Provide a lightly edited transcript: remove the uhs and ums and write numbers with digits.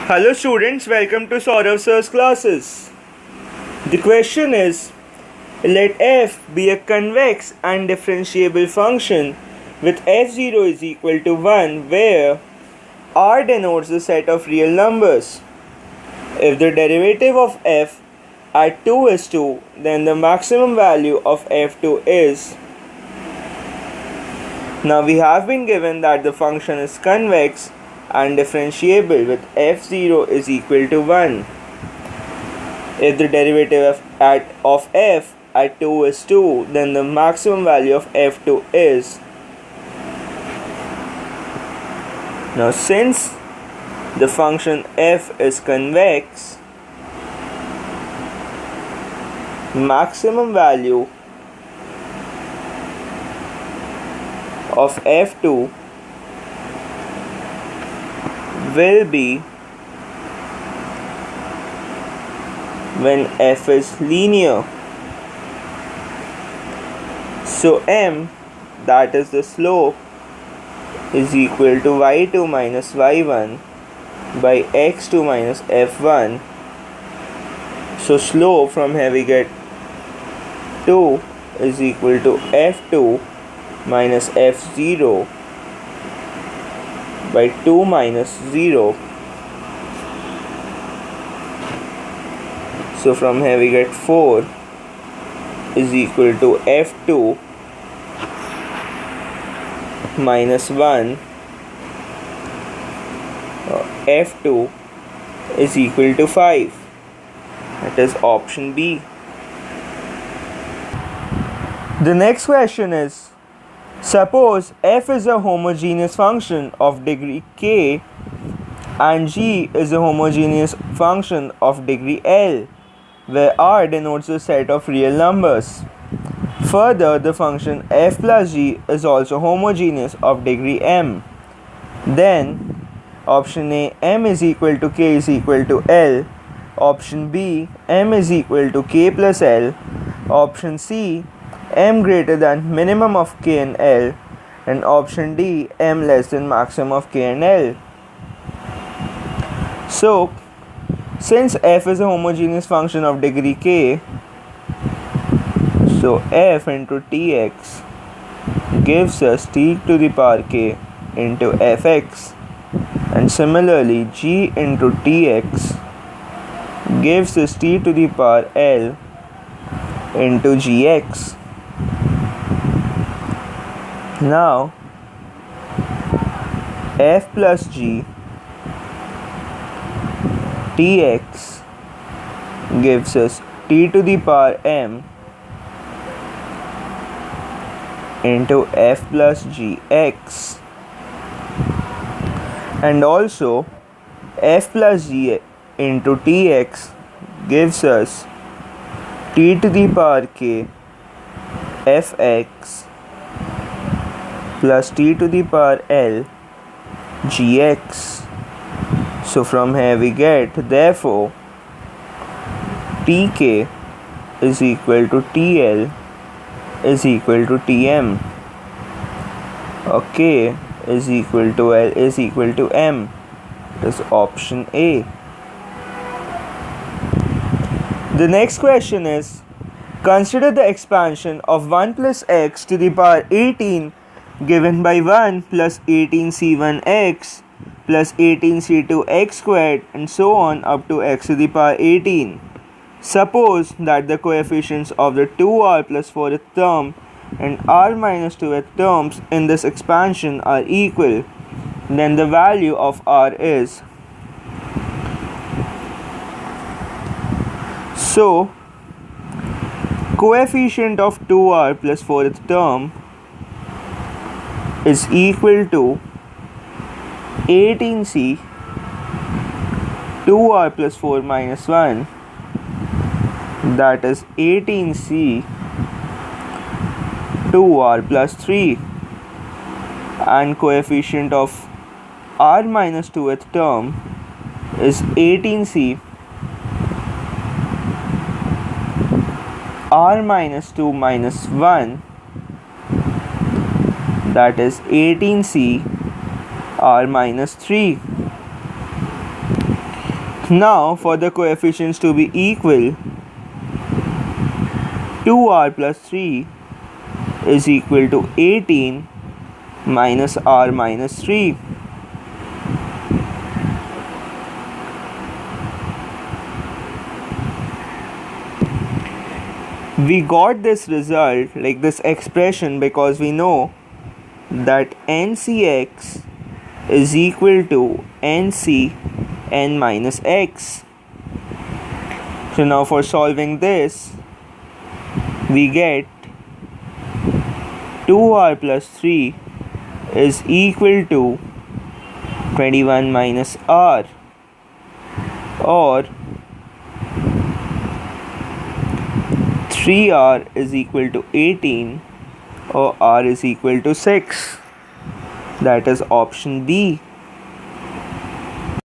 Hello students, welcome to Saurav Sir's classes. The question is, let f be a convex and differentiable function with f0 is equal to 1 where r denotes the set of real numbers. If the derivative of f at 2 is 2, then the maximum value of f2 is. Now we have been given that the function is convex and differentiable with f0 is equal to 1. If the derivative of f at 2 is 2, then the maximum value of f2 is. Now since the function f is convex, maximum value of f2 will be when f is linear. So m, that is the slope, is equal to y2 minus y1 by x2 minus f1. So slope, from here we get 2 is equal to f2 minus f0 by 2 minus 0. So from here we get 4 is equal to f2 minus 1. F2 is equal to 5. That is option B. The next question is, suppose f is a homogeneous function of degree k and g is a homogeneous function of degree L, where r denotes the set of real numbers. Further, the function f plus g is also homogeneous of degree m. Then, option A, m is equal to k is equal to L. Option B, m is equal to k plus L. Option C, m greater than minimum of k and L. And option D, m less than maximum of k and L. So, since f is a homogeneous function of degree k, so f into tx gives us t to the power k into fx, and similarly g into tx gives us t to the power l into gx. Now f plus g tx gives us t to the power m into f plus gx, and also f plus g into tx gives us t to the power k fx plus t to the power l gx. So from here we get, therefore, tk is equal to tl is equal to tm, or k is equal to l is equal to m. That is option A. The next question is, consider the expansion of 1 plus x to the power 18 given by 1 plus 18c1x plus 18c2x squared and so on up to x to the power 18. Suppose that the coefficients of the 2r plus 4th term and r minus 2th terms in this expansion are equal. Then the value of r is. So, coefficient of 2r plus 4th term is equal to 18c 2r plus 4 minus 1, that is 18c 2r plus 3, and coefficient of r minus 2th term is 18c r minus 2 minus 1, that is 18c r minus 3. Now for the coefficients to be equal, 2r plus 3 is equal to 18 minus r minus 3. We got this result, like this expression, because we know that ncx is equal to nc n minus x. So now for solving this, we get 2r plus 3 is equal to 21 minus r, or 3r is equal to 18, or r is equal to 6. That is option B.